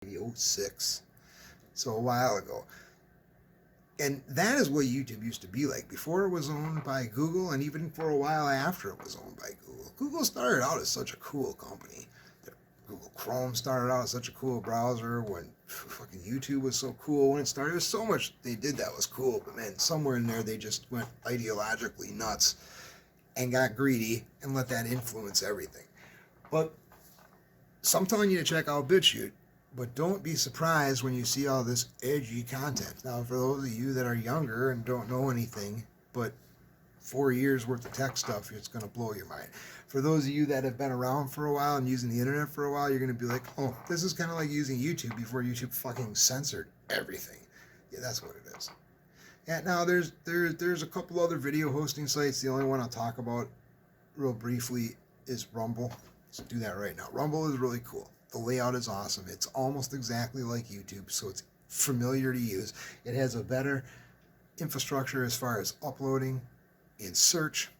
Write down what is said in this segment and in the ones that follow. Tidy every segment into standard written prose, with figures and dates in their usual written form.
'06, so a while ago. And that is what YouTube used to be like before it was owned by Google, and even for a while after it was owned by Google. Google started out as such a cool company. Google Chrome started out as such a cool browser. When fucking YouTube was so cool when it started, there's so much they did that was cool, but man, somewhere in there they just went ideologically nuts and got greedy and let that influence everything. But so I'm telling you to check out BitChute, but don't be surprised when you see all this edgy content. Now, for those of you that are younger and don't know anything, but 4 years worth of tech stuff, it's going to blow your mind. For those of you that have been around for a while and using the internet for a while, you're going to be like, oh, this is kind of like using YouTube before YouTube fucking censored everything. Yeah, that's what it is. And now there's a couple other video hosting sites. The only one I'll talk about real briefly is Rumble. So do that right now. Rumble is really cool. The layout is awesome. It's almost exactly like YouTube, so it's familiar to use. It has a better infrastructure as far as uploading and search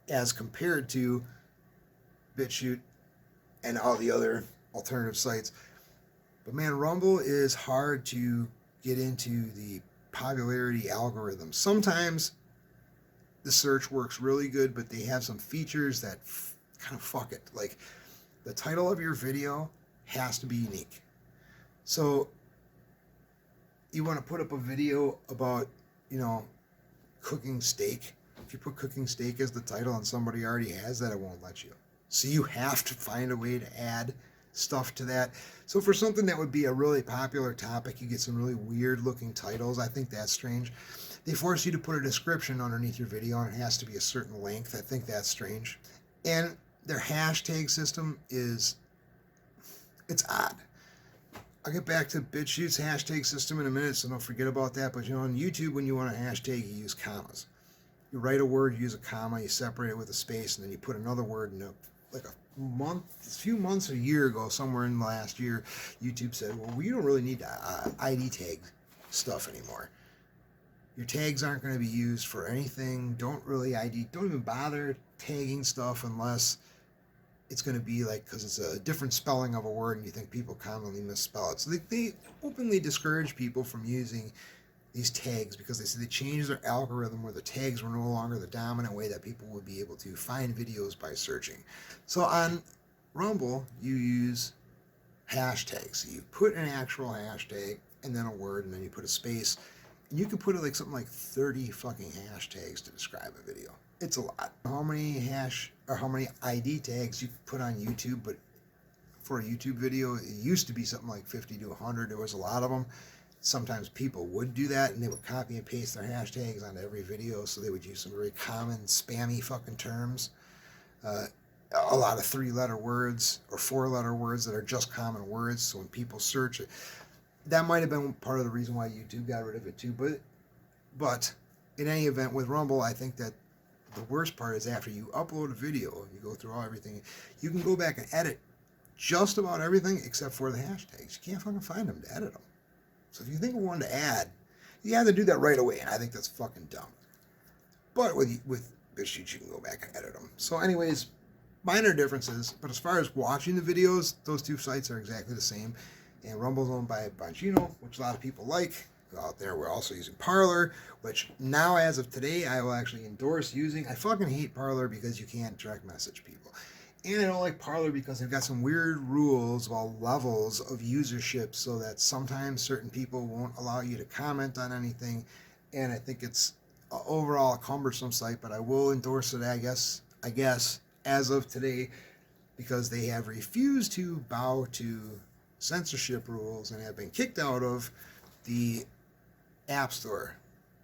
as compared to BitChute and all the other alternative sites. But man, Rumble is hard to get into the popularity algorithm. Sometimes the search works really good, but they have some features that kind of fuck it. Like, the title of your video has to be unique. So you want to put up a video about, cooking steak. If you put cooking steak as the title and somebody already has that, it won't let you. So you have to find a way to add stuff to that. So for something that would be a really popular topic, you get some really weird looking titles. I think that's strange. They force you to put a description underneath your video and it has to be a certain length. I think that's strange. And their hashtag system it's odd. I'll get back to BitChute's hashtag system in a minute, so don't forget about that. But on YouTube, when you want a hashtag, you use commas. You write a word, you use a comma, you separate it with a space, and then you put another word in a few months, a year ago, somewhere in the last year, YouTube said, well, we don't really need ID tag stuff anymore. Your tags aren't going to be used for anything. Don't even bother tagging stuff unless it's going to be because it's a different spelling of a word and you think people commonly misspell it. So they openly discourage people from using these tags because they say they changed their algorithm where the tags were no longer the dominant way that people would be able to find videos by searching. So on Rumble, you use hashtags. So you put an actual hashtag and then a word and then you put a space. And you can put it something like 30 fucking hashtags to describe a video. It's a lot. How many ID tags you can put on YouTube, but for a YouTube video, it used to be something like 50 to 100. There was a lot of them. Sometimes people would do that, and they would copy and paste their hashtags onto every video, so they would use some very common, spammy fucking terms. A lot of 3-letter words or 4-letter words that are just common words, so when people search it, that might have been part of the reason why YouTube got rid of it too. But in any event, with Rumble, I think that the worst part is after you upload a video, you go through everything, you can go back and edit just about everything except for the hashtags. You can't fucking find them to edit them. So if you think of one to add, you have to do that right away, and I think that's fucking dumb. But with BitChute, you can go back and edit them. So anyways, minor differences, but as far as watching the videos, those two sites are exactly the same. And Rumble's owned by BitChute, which a lot of people like. Out there, we're also using Parler, which now, as of today, I will actually endorse using. I fucking hate Parler because you can't direct message people. And I don't like Parler because they've got some weird rules about levels of usership so that sometimes certain people won't allow you to comment on anything. And I think it's overall a cumbersome site, but I will endorse it, I guess, as of today, because they have refused to bow to censorship rules and have been kicked out of the App Store,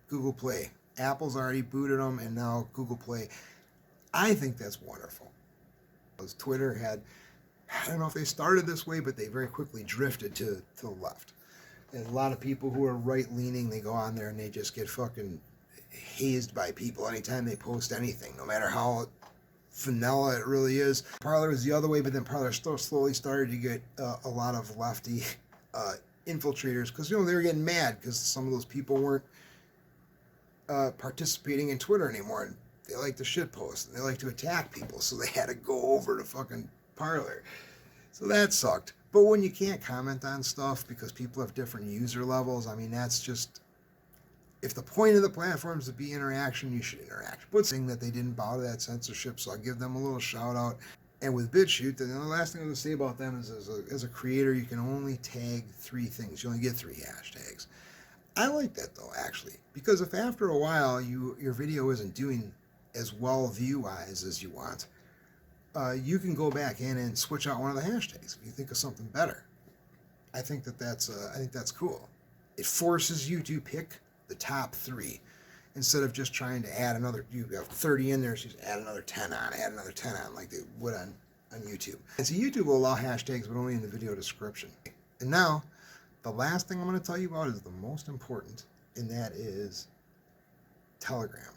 Google Play. Apple's already booted them, and now Google Play. I think that's wonderful. Because Twitter had, I don't know if they started this way, but they very quickly drifted to the left. And a lot of people who are right-leaning, they go on there and they just get fucking hazed by people anytime they post anything, no matter how vanilla it really is. Parler was the other way, but then Parler slowly started to get a lot of lefty infiltrators, because they were getting mad because some of those people weren't participating in Twitter anymore, and they like to shitpost and they like to attack people, so they had to go over to fucking Parler. So that sucked. But when you can't comment on stuff because people have different user levels, I mean, that's just, if the point of the platform is to be interaction, you should interact. But saying that they didn't bow to that censorship, so I'll give them a little shout out. And with BitChute, then the last thing I'm going to say about them is as a creator, you can only tag 3 things. You only get 3 hashtags. I like that though, actually, because if after a while your video isn't doing as well view-wise as you want, you can go back in and switch out one of the hashtags if you think of something better. I think that's cool. It forces you to pick the top 3 instead of just trying to add another. You have 30 in there, so you just add another 10 on, like they would on YouTube. And so YouTube will allow hashtags, but only in the video description. And now, the last thing I'm going to tell you about is the most important, and that is Telegram.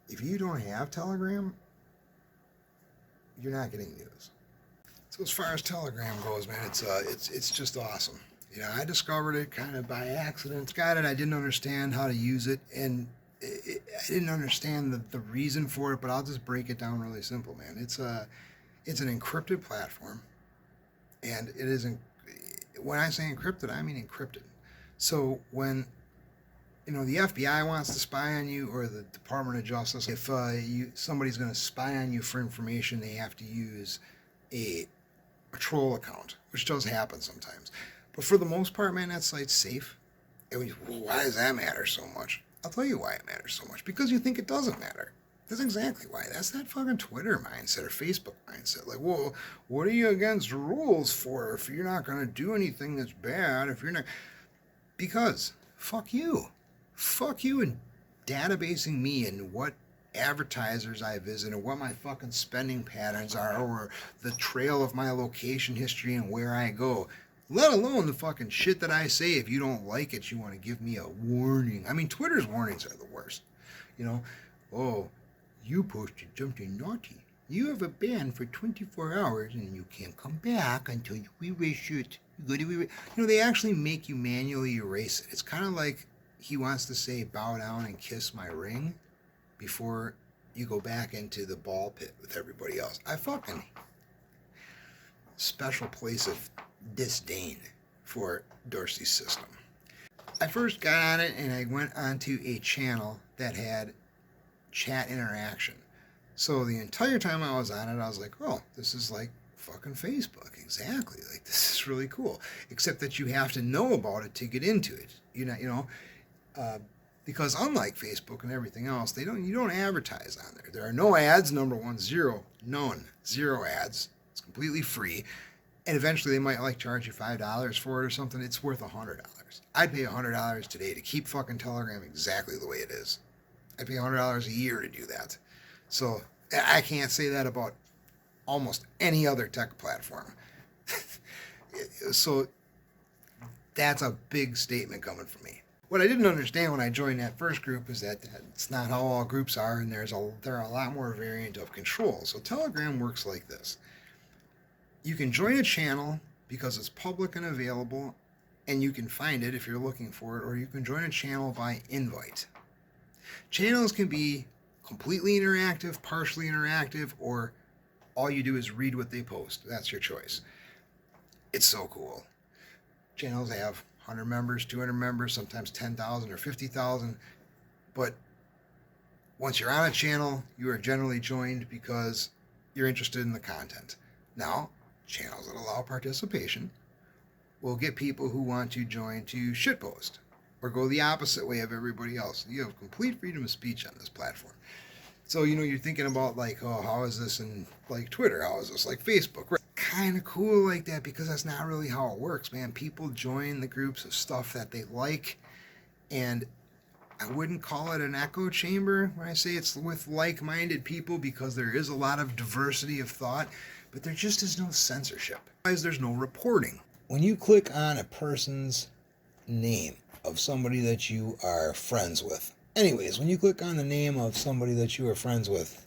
If you don't have Telegram, you're not getting news. So as far as Telegram goes, man, it's just awesome. You know, I discovered it kind of by accident. Got it. I didn't understand how to use it, and I didn't understand the reason for it. But I'll just break it down really simple, man. It's an encrypted platform, and it isn't. When I say encrypted, I mean encrypted. So when the FBI wants to spy on you, or the Department of Justice, if somebody's going to spy on you for information, they have to use a troll account, which does happen sometimes. But for the most part, man, that site's safe. And why does that matter so much? I'll tell you why it matters so much. Because you think it doesn't matter. That's exactly why. That's that fucking Twitter mindset or Facebook mindset. Like, well, what are you against rules for if you're not going to do anything that's bad? If you're not... Because, fuck you. Fuck you and databasing me and what advertisers I visit and what my fucking spending patterns are, or the trail of my location history and where I go. Let alone the fucking shit that I say. If you don't like it, you want to give me a warning. I mean, Twitter's warnings are the worst. Oh, you posted something naughty. You have a ban for 24 hours and you can't come back until you erase it. You go to erase. They actually make you manually erase it. It's kind of like he wants to say, bow down and kiss my ring before you go back into the ball pit with everybody else. I fucking special place of disdain for Dorsey's system. I first got on it and I went onto a channel that had chat interaction. So the entire time I was on it, I was like, oh, this is like fucking Facebook. Exactly. Like, this is really cool. Except that you have to know about it to get into it. Because unlike Facebook and everything else, you don't advertise on there. There are no ads, number one, zero ads. It's completely free. And eventually they might charge you $5 for it or something. It's worth $100. I'd pay $100 today to keep fucking Telegram exactly the way it is. I'd pay $100 a year to do that. So I can't say that about almost any other tech platform. So that's a big statement coming from me. What I didn't understand when I joined that first group is that it's not how all groups are, and there are a lot more variant of control. So Telegram works like this. You can join a channel because it's public and available, and you can find it if you're looking for it, or you can join a channel by invite. Channels can be completely interactive, partially interactive, or all you do is read what they post. That's your choice. It's so cool. Channels have 100 members, 200 members, sometimes 10,000 or 50,000. But once you're on a channel, you are generally joined because you're interested in the content. Now, channels that allow participation will get people who want to join to shitpost or go the opposite way of everybody else. You have complete freedom of speech on this platform. So, you're thinking about how is this in Twitter? How is this like Facebook? Right? Kind of cool like that, because that's not really how it works, man. People join the groups of stuff that they like, and I wouldn't call it an echo chamber when I say it's with like-minded people, because there is a lot of diversity of thought, but there just is no censorship. There's no reporting. When you click on a person's name of somebody that you are friends with, when you click on the name of somebody that you are friends with,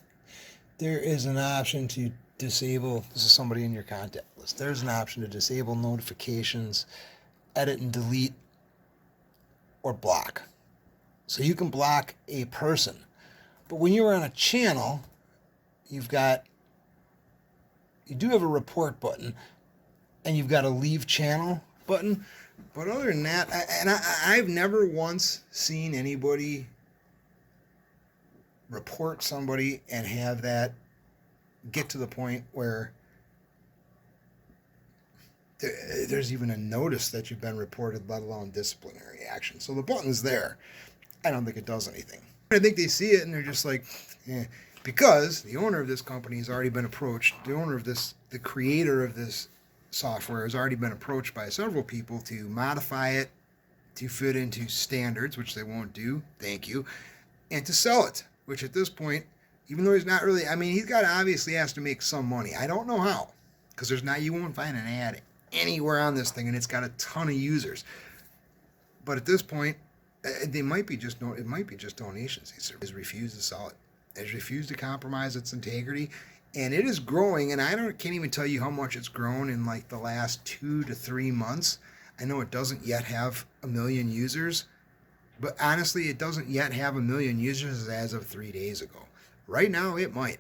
there is an option to disable, this is somebody in your contact list, there's an option to disable notifications, edit and delete, or block. So you can block a person. But when you're on a channel, you do have a report button, and you've got a leave channel button. But other than that, I've never once seen anybody report somebody and have that get to the point where there's even a notice that you've been reported, let alone disciplinary action. So the button's there. I don't think it does anything. I think they see it and they're just like, eh. Because the owner of this company has already been approached. The owner of this, the creator of this software, has already been approached by several people to modify it to fit into standards, which they won't do. Thank you. And to sell it, which at this point, even though he's not really, I mean, he's got to obviously has to make some money. I don't know how, because there's not, you won't find an ad anywhere on this thing, and it's got a ton of users. But at this point, they might be just, it might be just donations. He's refused to sell it. Has refused to compromise its integrity, and it is growing. And can't even tell you how much it's grown in like the last 2 to 3 months. I know it doesn't yet have 1 million users, but honestly, it doesn't yet have 1 million users as of 3 days ago. Right now, it might.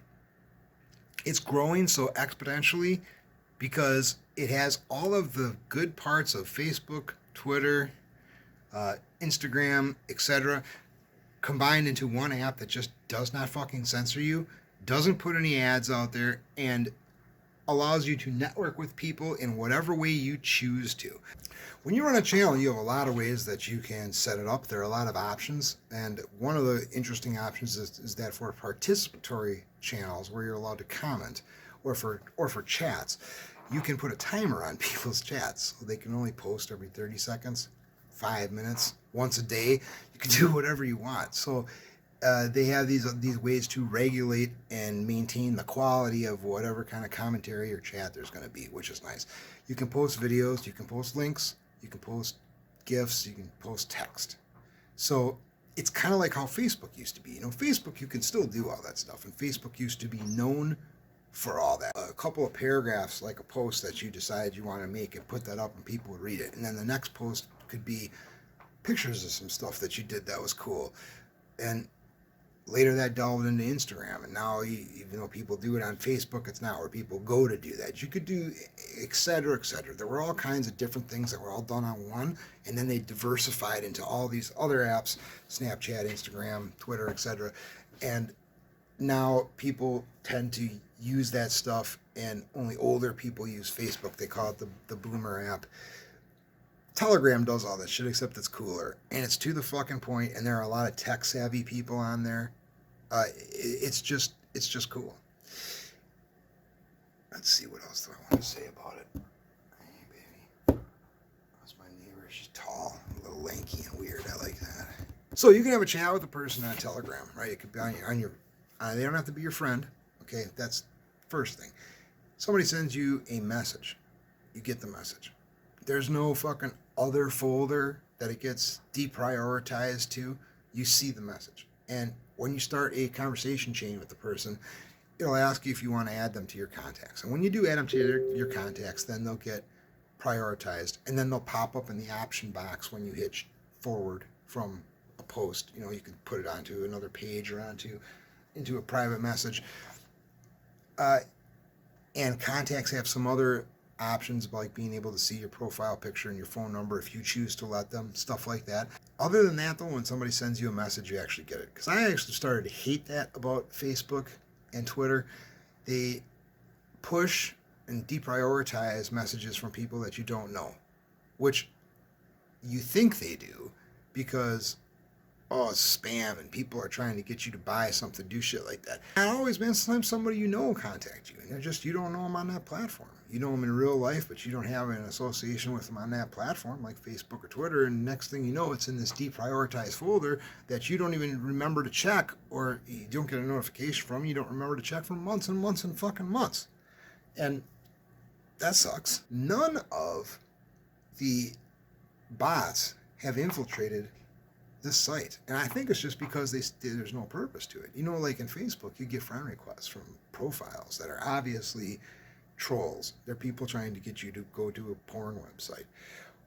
It's growing so exponentially because it has all of the good parts of Facebook, Twitter, Instagram, etc., combined into one app that just does not fucking censor you, doesn't put any ads out there, and allows you to network with people in whatever way you choose to. When you run a channel, you have a lot of ways that you can set it up. There are a lot of options, and one of the interesting options is that for participatory channels where you're allowed to comment, or for chats, you can put a timer on people's chats so they can only post every 30 seconds, 5 minutes, once a day. You can do whatever you want. So they have these ways to regulate and maintain the quality of whatever kind of commentary or chat there's going to be, which is nice. You can post videos, you can post links, you can post GIFs, you can post text. So it's kind of like how Facebook used to be. You know, Facebook, you can still do all that stuff, and Facebook used to be known for all that. A couple of paragraphs, like a post that you decide you want to make, and put that up and people would read it. And then the next post could be pictures of some stuff that you did that was cool. And later that delved into Instagram. And now, even though people do it on Facebook, it's not where people go to do that. You could do et cetera, et cetera. There were all kinds of different things that were all done on one. And then they diversified into all these other apps, Snapchat, Instagram, Twitter, et cetera. And now people tend to use that stuff, and only older people use Facebook. They call it the boomer app. Telegram does all that shit, except it's cooler, and it's to the fucking point, and there are a lot of tech savvy people on there. It's just cool. Let's see, what else do I want to say about it. Hey, baby. That's my neighbor. She's tall, a little lanky and weird. I like that. So you can have a chat with a person on Telegram, right? It could be on your they don't have to be your friend. Okay, that's first thing. Somebody sends you a message. You get the message. There's no fucking other folder that it gets deprioritized to. You see the message. And when you start a conversation chain with the person, it'll ask you if you want to add them to your contacts. And when you do add them to your contacts, then they'll get prioritized. And then they'll pop up in the option box when you hit forward from a post. You know, you can put it onto another page or into a private message. And contacts have some other options, like being able to see your profile picture and your phone number if you choose to let them, stuff like that. Other than that, though, when somebody sends you a message, you actually get it. Because I actually started to hate that about Facebook and Twitter. They push and deprioritize messages from people that you don't know, which you think they do because, oh, it's spam and people are trying to get you to buy something, do shit like that. Not always, man. Sometimes somebody you know will contact you, and they're just, you don't know them on that platform. You know them in real life, but you don't have an association with them on that platform, like Facebook or Twitter, and next thing you know, it's in this deprioritized folder that you don't even remember to check, or you don't get a notification from, you don't remember to check for months and months and fucking months. And that sucks. None of the bots have infiltrated this site, and I think it's just because there's no purpose to it. You know, like in Facebook, you get friend requests from profiles that are obviously trolls. They're people trying to get you to go to a porn website,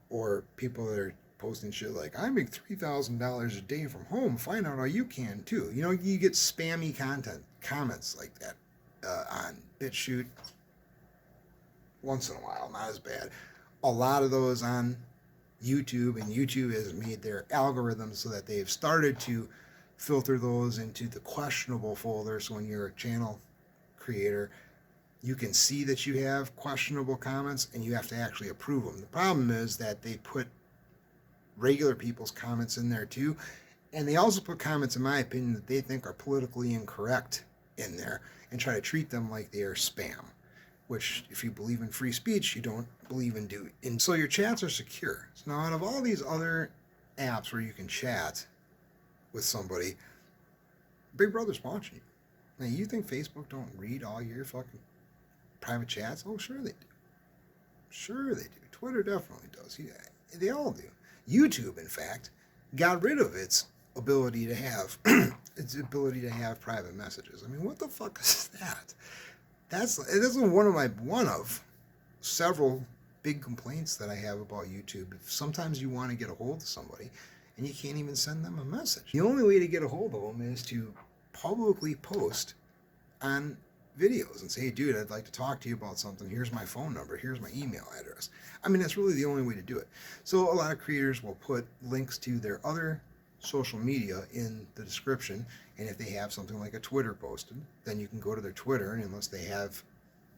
or people that are posting shit like, I make $3,000 a day from home, find out how you can too. You know, you get spammy comments like that on BitChute, once in a while, not as bad. A lot of those on YouTube, and YouTube has made their algorithms so that they've started to filter those into the questionable folder. So when you're a channel creator, you can see that you have questionable comments and you have to actually approve them. The problem is that they put regular people's comments in there too, and they also put comments, in my opinion, that they think are politically incorrect in there and try to treat them like they are spam, which, if you believe in free speech, you don't believe in doing. And so your chats are secure. So now, out of all these other apps where you can chat with somebody, Big Brother's watching you. Now, you think Facebook don't read all your fucking private chats? Oh, sure they do. Sure they do. Twitter definitely does. Yeah, they all do. YouTube, in fact, got rid of its ability to have private messages. I mean, what the fuck is that? That's one of several big complaints that I have about YouTube. Sometimes you want to get a hold of somebody and you can't even send them a message. The only way to get a hold of them is to publicly post on videos and say, hey, dude, I'd like to talk to you about something. Here's my phone number. Here's my email address. I mean, that's really the only way to do it. So a lot of creators will put links to their other social media in the description, and if they have something like a Twitter posted, then you can go to their Twitter, and unless they have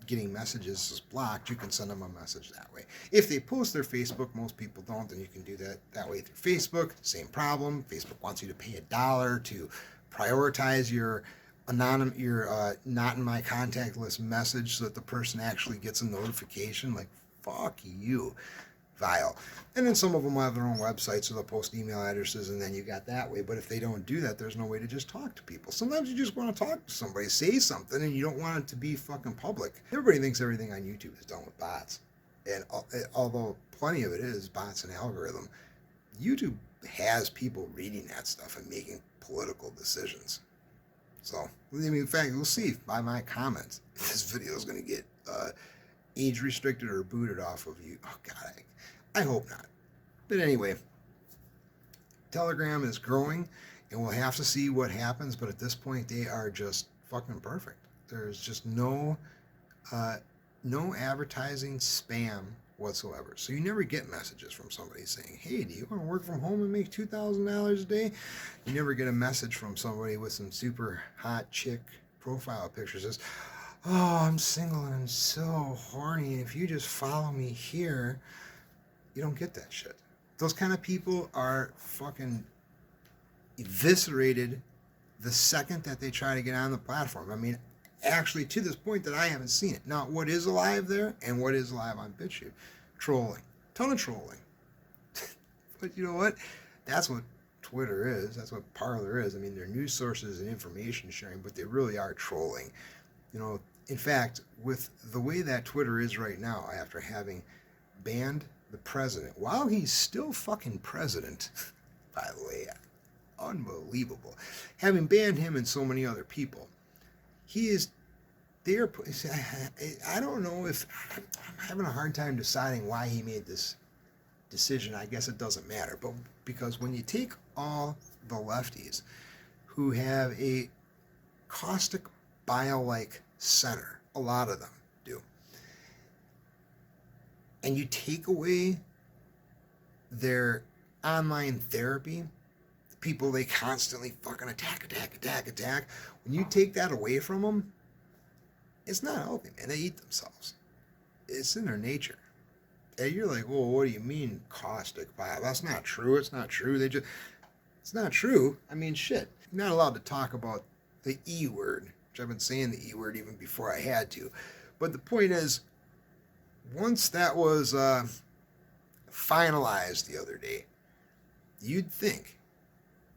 getting messages is blocked, you can send them a message that way. If they post their Facebook, most people don't, then you can do that way through Facebook. Same problem. Facebook wants you to pay $1 to prioritize your not in my contact list message so that the person actually gets a notification. Like, fuck you, vile. And then some of them have their own websites, so they'll post email addresses, and then you got that way. But if they don't do that, there's no way to just talk to people. Sometimes you just want to talk to somebody, say something, and you don't want it to be fucking public. Everybody thinks everything on YouTube is done with bots. And although plenty of it is bots and algorithm, YouTube has people reading that stuff and making political decisions. So, I mean, in fact, we'll see by my comments if this video is going to get age restricted or booted off of you. Oh, God, I hope not. But anyway, Telegram is growing, and we'll have to see what happens. But at this point, they are just fucking perfect. There's just no advertising spam whatsoever. So you never get messages from somebody saying, hey, do you want to work from home and make $2,000 a day? You never get a message from somebody with some super hot chick profile pictures that says, oh, I'm single and I'm so horny. If you just follow me here, you don't get that shit. Those kind of people are fucking eviscerated the second that they try to get on the platform. I mean, actually, to this point that I haven't seen it. Now, what is alive there and what is alive on BitChute? Trolling. Ton of trolling. But you know what? That's what Twitter is. That's what Parler is. I mean, they're news sources and information sharing, but they really are trolling. You know, in fact, with the way that Twitter is right now, after having banned the president, while he's still fucking president, by the way, unbelievable, having banned him and so many other people, I don't know if I'm having a hard time deciding why he made this decision. I guess it doesn't matter, but because when you take all the lefties who have a caustic bile-like center, a lot of them do, and you take away their online therapy, the people they constantly fucking attack, when you take that away from them, it's not healthy, man. They eat themselves. It's in their nature. And you're like, well, what do you mean caustic bile? That's not true. It's not true. It's not true. I mean, shit. You're not allowed to talk about the E word, which I've been saying the E word even before I had to. But the point is, once that was finalized the other day, you'd think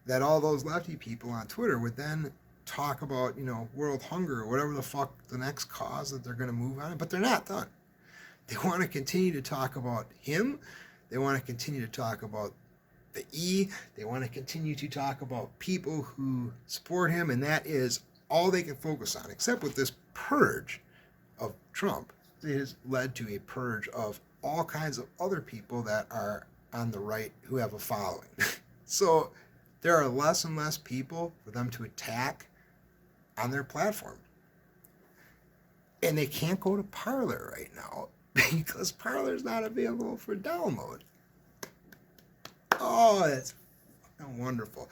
that all those lefty people on Twitter would then talk about, you know, world hunger or whatever the fuck the next cause that they're going to move on. But they're not done. They want to continue to talk about him. They want to continue to talk about the E. They want to continue to talk about people who support him. And that is all they can focus on, except with this purge of Trump. It has led to a purge of all kinds of other people that are on the right who have a following. So there are less and less people for them to attack on their platform. And they can't go to Parler right now because Parler's not available for download. Oh, that's wonderful.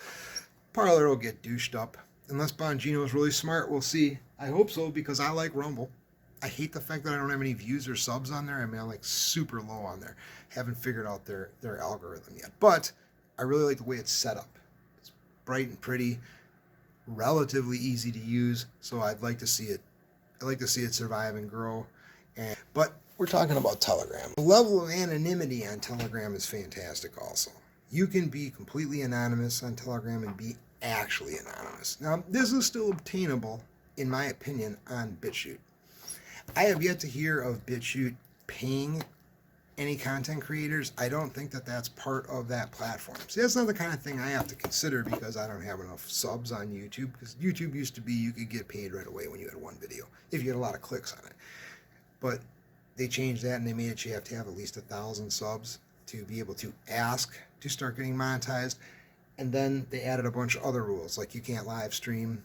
Parler will get douched up. Unless Bongino's really smart, we'll see. I hope so, because I like Rumble. I hate the fact that I don't have any views or subs on there. I mean, I'm like super low on there. Haven't figured out their algorithm yet. But I really like the way it's set up. It's bright and pretty, relatively easy to use. So I'd like to see it. I'd like to see it survive and grow. But we're talking about Telegram. The level of anonymity on Telegram is fantastic also. You can be completely anonymous on Telegram and be actually anonymous. Now, this is still obtainable, in my opinion, on BitChute. I have yet to hear of BitChute paying any content creators. I don't think that that's part of that platform. See, that's not the kind of thing I have to consider because I don't have enough subs on YouTube. Because YouTube used to be you could get paid right away when you had one video, if you had a lot of clicks on it. But they changed that and they made it you have to have at least 1,000 subs to be able to ask to start getting monetized. And then they added a bunch of other rules, like you can't live stream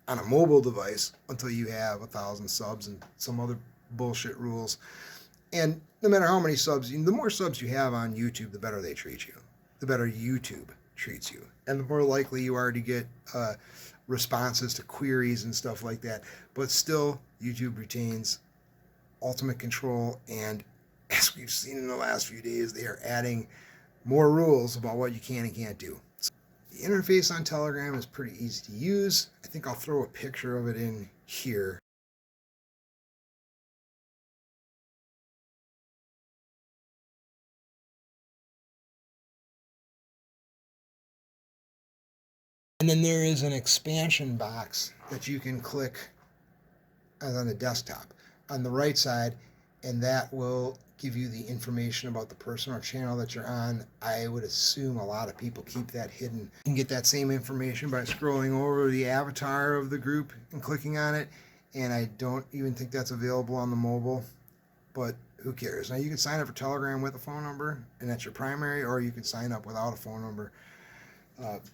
on a mobile device until you have 1,000 subs and some other bullshit rules. And no matter how many subs, the more subs you have on YouTube, the better they treat you. The better YouTube treats you. And the more likely you are to get responses to queries and stuff like that. But still, YouTube retains ultimate control. And as we've seen in the last few days, they are adding more rules about what you can and can't do. So the interface on Telegram is pretty easy to use. I think I'll throw a picture of it in here. And then there is an expansion box that you can click on the desktop on the right side, and that will give you the information about the person or channel that you're on. I would assume a lot of people keep that hidden. You can get that same information by scrolling over the avatar of the group and clicking on it, and I don't even think that's available on the mobile, but who cares? Now, you can sign up for Telegram with a phone number, and that's your primary, or you can sign up without a phone number.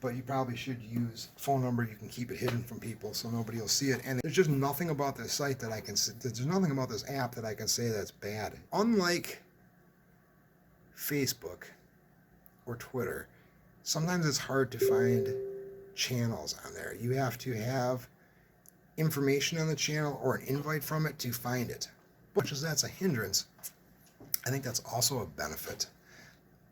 But you probably should use a phone number. You can keep it hidden from people so nobody will see it. And there's just nothing about this site that I can say, there's nothing about this app that I can say that's bad. Unlike Facebook or Twitter, sometimes it's hard to find channels on there. You have to have information on the channel or an invite from it to find it. Much as that's a hindrance, I think that's also a benefit.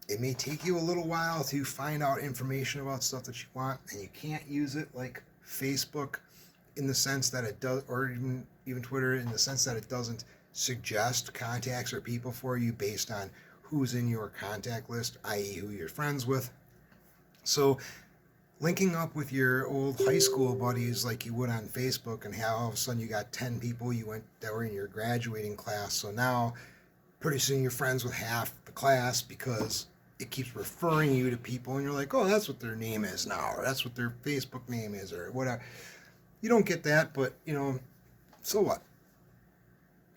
It may take you a little while to find out information about stuff that you want, and you can't use it like Facebook in the sense that it does, or even Twitter in the sense that it doesn't suggest contacts or people for you based on who's in your contact list, i.e. who you're friends with. So linking up with your old high school buddies like you would on Facebook, and how all of a sudden you got 10 people that were in your graduating class. So now pretty soon you're friends with half the class because it keeps referring you to people, and you're like, oh, that's what their name is now, or that's what their Facebook name is, or whatever. You don't get that, but, so what?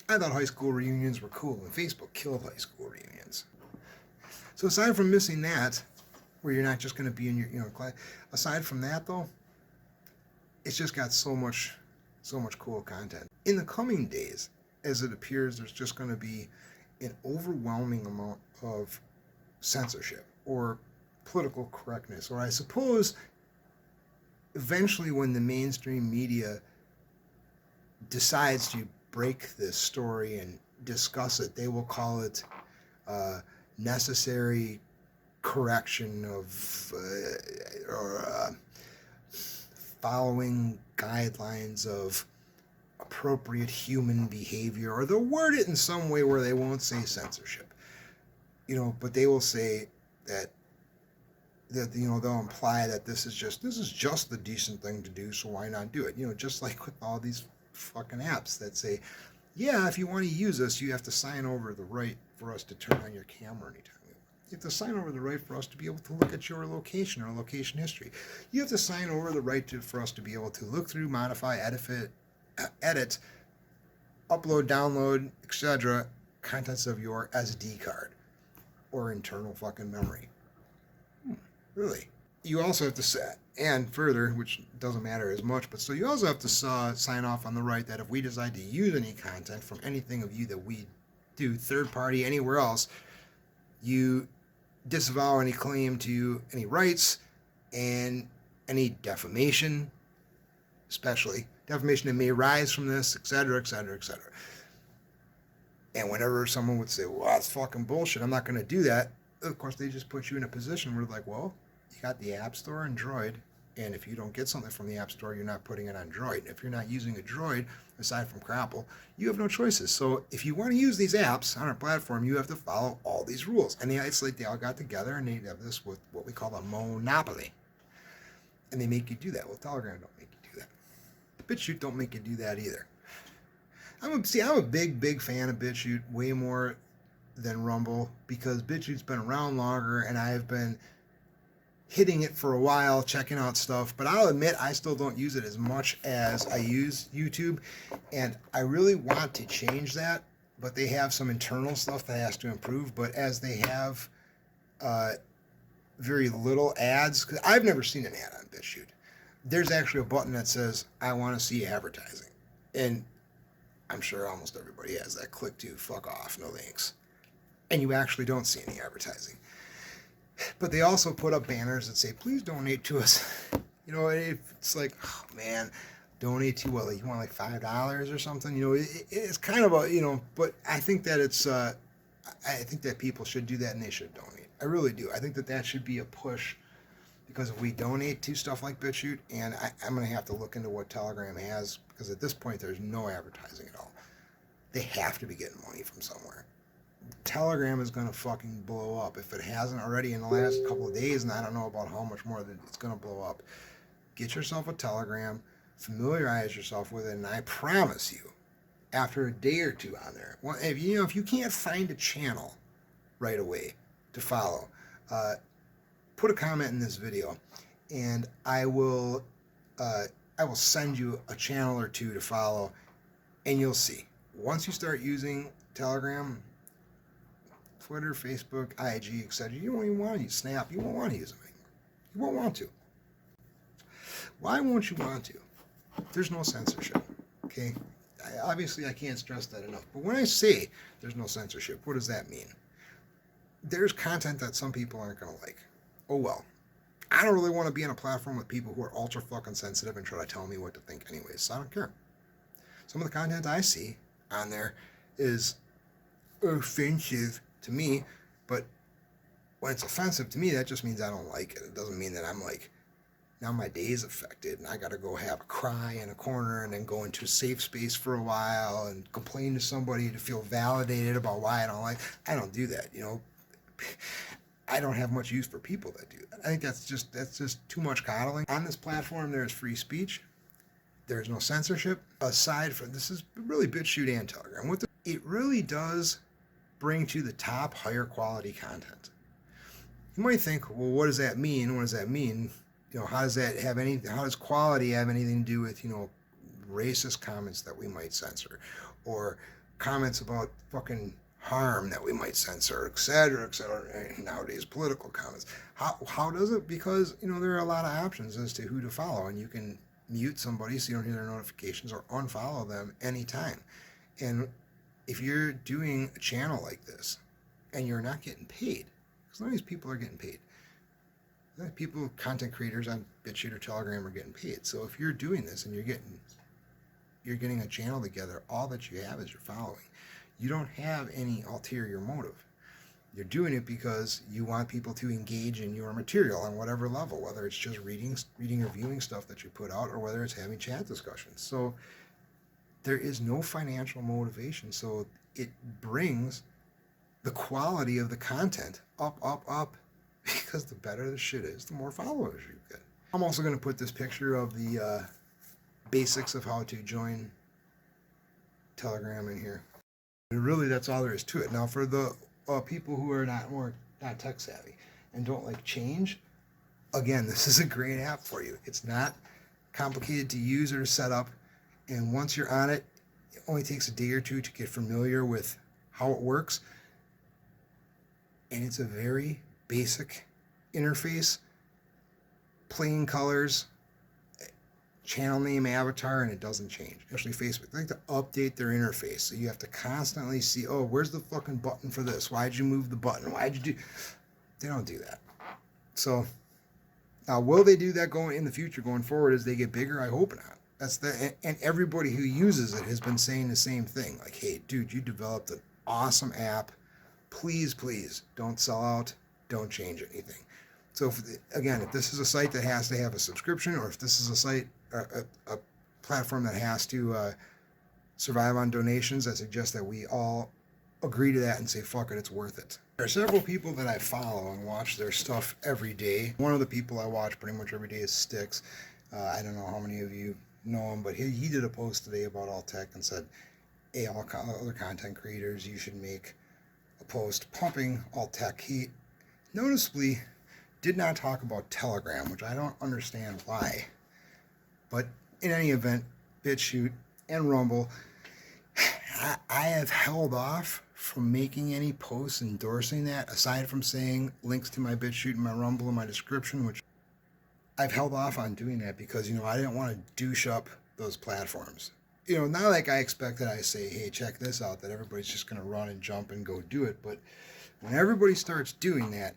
I thought high school reunions were cool, and Facebook killed high school reunions. So aside from missing that, where you're not just going to be in your class, aside from that, though, it's just got so much cool content. In the coming days, as it appears, there's just going to be an overwhelming amount of censorship or political correctness, or I suppose eventually when the mainstream media decides to break this story and discuss it, they will call it necessary correction of or following guidelines of appropriate human behavior, or they'll word it in some way where they won't say censorship. But they will say that they'll imply that this is just the decent thing to do, so why not do it? Just like with all these fucking apps that say, yeah, if you want to use us, you have to sign over the right for us to turn on your camera anytime you want. You have to sign over the right for us to be able to look at your location or location history. You have to sign over the right for us to be able to look through, modify, edit, upload, download, etc. contents of your SD card or internal fucking memory. Really? You also have to set, and further, which doesn't matter as much, but so you also have to sign off on the right that if we decide to use any content from anything of you that we to third party, anywhere else, you disavow any claim to any rights and any defamation, especially defamation that may arise from this, etc., etc., etc. And whenever someone would say, well, that's fucking bullshit, I'm not going to do that, of course, they just put you in a position where, like, well, you got the App Store and Droid, and if you don't get something from the App Store, you're not putting it on Droid. If you're not using a Droid, aside from Crapple, you have no choices. So if you want to use these apps on our platform, you have to follow all these rules. And it's like they all got together, and they have this with what we call a monopoly. And they make you do that. Well, Telegram don't make you do that. BitChute don't make you do that either. I'm a big fan of BitChute, way more than Rumble, because BitChute's been around longer, and I've been hitting it for a while, checking out stuff, but I'll admit I still don't use it as much as I use YouTube, and I really want to change that, but they have some internal stuff that has to improve. But as they have very little ads, because I've never seen an ad on BitChute. There's actually a button that says, I want to see advertising, and I'm sure almost everybody has that. Click to fuck off, no thanks. And you actually don't see any advertising. But they also put up banners that say, please donate to us. You know, it's like, oh man, donate to what, like, you want like $5 or something? You know, it's kind of a, you know, but I think that I think that people should do that, and they should donate. I really do. I think that should be a push, because if we donate to stuff like BitChute, and I'm going to have to look into what Telegram has, because at this point there's no advertising at all. They have to be getting money from somewhere. Telegram is going to fucking blow up. If it hasn't already in the last couple of days, and I don't know about how much more that it's going to blow up. Get yourself a Telegram, familiarize yourself with it, and I promise you, after a day or two on there, if you can't find a channel right away to follow, put a comment in this video, and I will send you a channel or two to follow, and you'll see. Once you start using Telegram, Twitter, Facebook, IG, etc., you won't even want to use Snap. You won't want to use them anymore. You won't want to. Why won't you want to? There's no censorship. Okay? Obviously, I can't stress that enough. But when I say there's no censorship, what does that mean? There's content that some people aren't going to like. Oh well. I don't really want to be on a platform with people who are ultra fucking sensitive and try to tell me what to think anyways, so I don't care. Some of the content I see on there is offensive to me, but when it's offensive to me, that just means I don't like it. It doesn't mean that I'm like, now my day is affected and I got to go have a cry in a corner and then go into a safe space for a while and complain to somebody to feel validated about why I don't like. I don't do that, you know. I don't have much use for people that do that. I think that's just too much coddling. On this platform, there's free speech. There's no censorship. Aside from, this is really BitChute and Telegram. It really does bring to the top higher quality content. You might think, well, what does that mean? What does that mean? You know, how does quality have anything to do with, you know, racist comments that we might censor, or comments about fucking harm that we might censor, etc., and nowadays political comments. How does it? Because, you know, there are a lot of options as to who to follow, and you can mute somebody so you don't hear their notifications, or unfollow them anytime. And if you're doing a channel like this and you're not getting paid, because none of these people are getting paid. People, content creators on BitChute or Telegram, are getting paid. So if you're doing this and you're getting a channel together, all that you have is your following. You don't have any ulterior motive. You're doing it because you want people to engage in your material on whatever level, whether it's just reading or viewing stuff that you put out, or whether it's having chat discussions. So there is no financial motivation. So it brings the quality of the content up, because the better the shit is, the more followers you get. I'm also going to put this picture of the basics of how to join Telegram in here. And really, that's all there is to it. Now, for the people who are not tech savvy and don't like change, again, this is a great app for you. It's not complicated to use or to set up, and once you're on it, it only takes a day or two to get familiar with how it works. And it's a very basic interface, plain colors, channel name avatar and it doesn't change. Especially Facebook. They like to update their interface. So you have to constantly see, oh, where's the fucking button for this? Why'd you move the button? Why'd you do... They don't do that. So, now will they do that going in the future, going forward as they get bigger? I hope not. That's and everybody who uses it has been saying the same thing. Like, hey, dude, you developed an awesome app. Please, please don't sell out. Don't change anything. So, if this is a site that has to have a subscription, or if this is a site, a platform that has to survive on donations, I suggest that we all agree to that and say, fuck it, it's worth it. There are several people that I follow and watch their stuff every day. One of the people I watch pretty much every day is Styx. I don't know how many of you know him, but he did a post today about alt tech and said, hey, all other content creators, you should make a post pumping alt tech. He noticeably did not talk about Telegram, which I don't understand why. But in any event, BitChute and Rumble, I have held off from making any posts endorsing that, aside from saying links to my BitChute and my Rumble in my description, which I've held off on doing that because, I didn't want to douche up those platforms. Not like I expect that I say, hey, check this out, that everybody's just going to run and jump and go do it. But when everybody starts doing that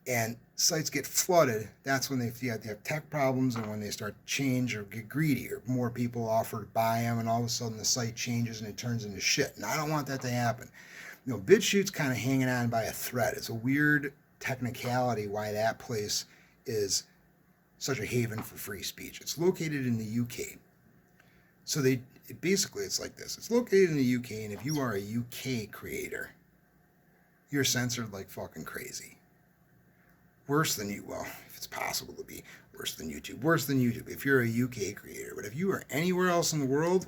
and sites get flooded, that's when they have tech problems, and when they start to change or get greedy, or more people offer to buy them, and all of a sudden the site changes and it turns into shit. And I don't want that to happen. BitChute's kind of hanging on by a thread. It's a weird technicality why that place is such a haven for free speech. It's located in the UK. So it's like this. It's located in the UK, and if you are a UK creator, you're censored like fucking crazy. Worse than if it's possible to be worse than YouTube if you're a UK creator. But if you are anywhere else in the world,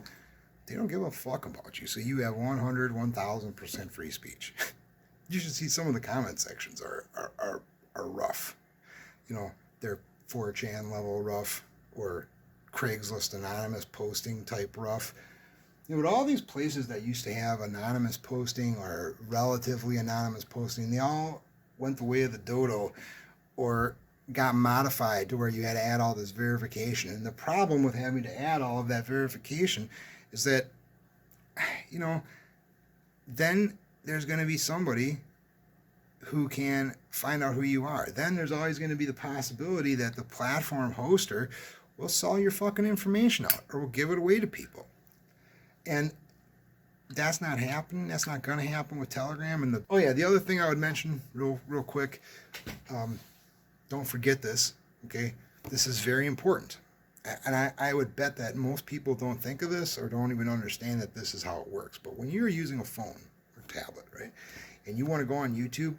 they don't give a fuck about you. So you have 1000% free speech. You should see some of the comment sections are rough. They're 4chan level rough, or Craigslist anonymous posting type rough. But all these places that used to have anonymous posting or relatively anonymous posting, they all went the way of the dodo, or got modified to where you had to add all this verification. And the problem with having to add all of that verification is that, then there's going to be somebody who can find out who you are. Then there's always going to be the possibility that the platform hoster will sell your fucking information out, or will give it away to people. And that's not happening. That's not going to happen with Telegram. And the other thing I would mention real quick, don't forget this, okay? This is very important. And I would bet that most people don't think of this, or don't even understand that this is how it works. But when you're using a phone or tablet, right, and you want to go on YouTube,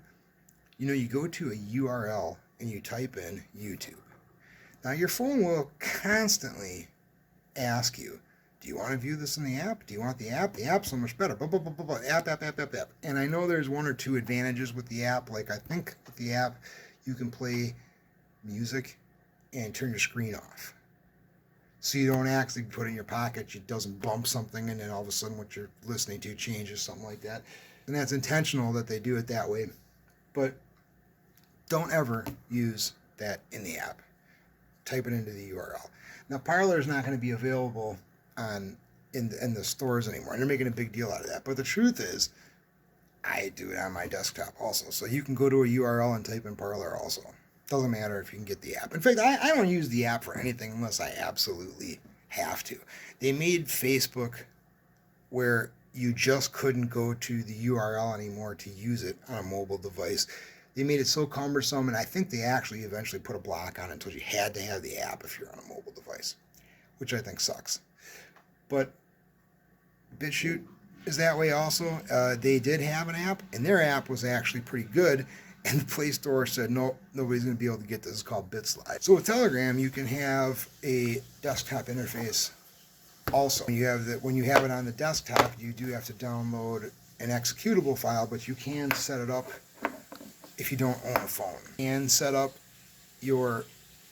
you go to a URL and you type in YouTube. Now, your phone will constantly ask you, do you want to view this in the app? Do you want the app? The app's so much better. Blah, blah, blah, blah, blah. App. And I know there's one or two advantages with the app. Like, I think with the app, you can play music and turn your screen off. So you don't actually put it in your pocket. It doesn't bump something, and then all of a sudden what you're listening to changes, something like that. And that's intentional that they do it that way. But don't ever use that in the app. Type it into the URL. Now, Parler is not going to be available in the stores anymore, and they're making a big deal out of that. But the truth is, I do it on my desktop also. So you can go to a URL and type in Parler also. Doesn't matter if you can get the app. In fact, I don't use the app for anything unless I absolutely have to. They made Facebook where you just couldn't go to the URL anymore to use it on a mobile device. They made it so cumbersome, and I think they actually eventually put a block on it until you had to have the app if you're on a mobile device, which I think sucks. But BitChute is that way also. They did have an app, and their app was actually pretty good. And the Play Store said, no, nobody's going to be able to get this. It's called BitSlide. So with Telegram, you can have a desktop interface also. When you have it on the desktop, you do have to download an executable file, but you can set it up if you don't own a phone. You can set up your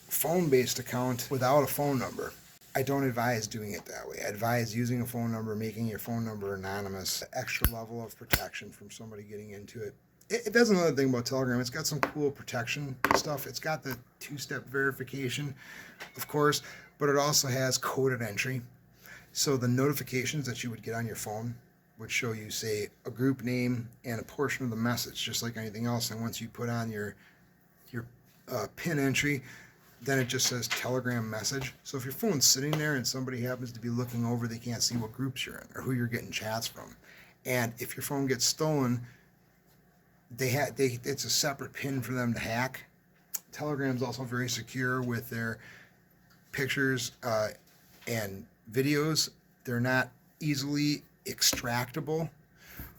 phone-based account without a phone number. I don't advise doing it that way. I advise using a phone number, making your phone number anonymous, extra level of protection from somebody getting into it. That's another thing about Telegram. It's got some cool protection stuff. It's got the two-step verification, of course, but it also has coded entry. So the notifications that you would get on your phone would show you, say, a group name and a portion of the message, just like anything else. And once you put on your pin entry, then it just says Telegram message. So if your phone's sitting there and somebody happens to be looking over, they can't see what groups you're in or who you're getting chats from. And if your phone gets stolen, it's a separate pin for them to hack. Telegram's also very secure with their pictures and videos. They're not easily extractable.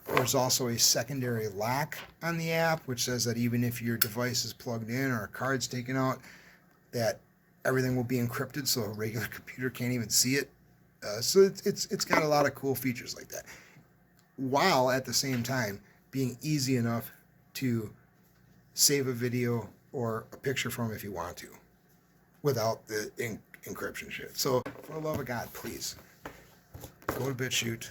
There's also a secondary lock on the app, which says that even if your device is plugged in or a card's taken out, that everything will be encrypted, so a regular computer can't even see it. So it's got a lot of cool features like that, while at the same time being easy enough to save a video or a picture from if you want to, without the encryption shit. So for the love of God, please go to BitChute.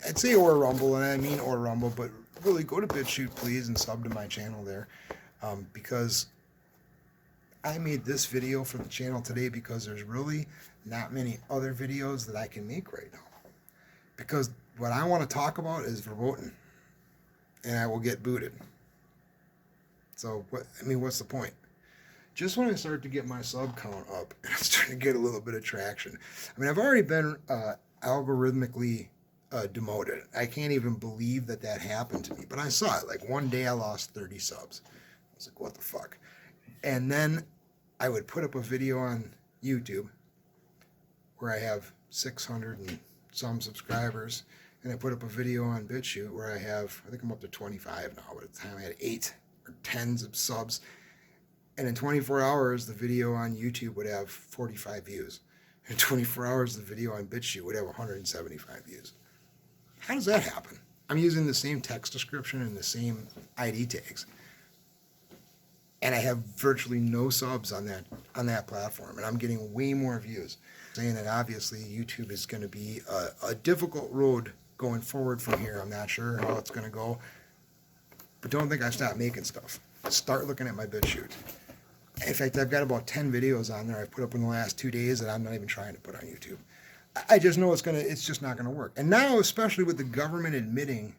I'd say or Rumble, and I mean or Rumble, but really go to BitChute, please, and sub to my channel there, because I made this video for the channel today because there's really not many other videos that I can make right now. Because what I want to talk about is verboten, and I will get booted. So, what's the point? Just when I start to get my sub count up, and I'm starting to get a little bit of traction. I've already been algorithmically demoted. I can't even believe that happened to me, but I saw it. Like one day I lost 30 subs. I was like, what the fuck? And then I would put up a video on YouTube where I have 600 and some subscribers, and I put up a video on BitChute where I think I'm up to 25 now, but at the time I had 8 or 10 of subs. And in 24 hours, the video on YouTube would have 45 views. In 24 hours, the video on BitChute would have 175 views. How does that happen? I'm using the same text description and the same ID tags, and I have virtually no subs on that platform, and I'm getting way more views. Saying that obviously YouTube is going to be a difficult road going forward from here. I'm not sure how it's going to go, but don't think I stopped making stuff. Start looking at my BitChute. In fact, I've got about 10 videos on there I've put up in the last 2 days that I'm not even trying to put on YouTube. I just know it's just not going to work. And now, especially with the government admitting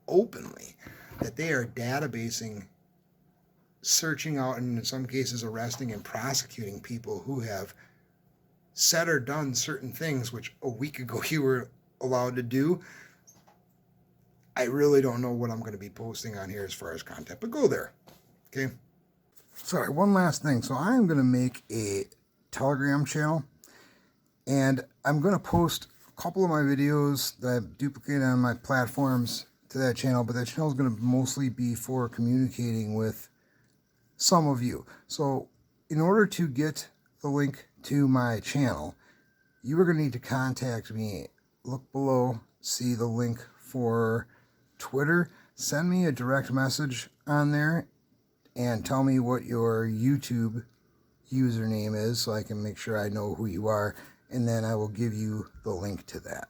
openly that they are databasing, searching out, and in some cases arresting and prosecuting people who have said or done certain things which a week ago you were allowed to do, I really don't know what I'm going to be posting on here as far as content, but go there. Okay. Sorry, one last thing. So I'm going to make a Telegram channel, and I'm going to post a couple of my videos that I've duplicated on my platforms to that channel, but that channel is going to mostly be for communicating with some of you. So in order to get the link to my channel, you are going to need to contact me. Look below, see the link for Twitter. Send me a direct message on there and tell me what your YouTube username is so I can make sure I know who you are, and then I will give you the link to that.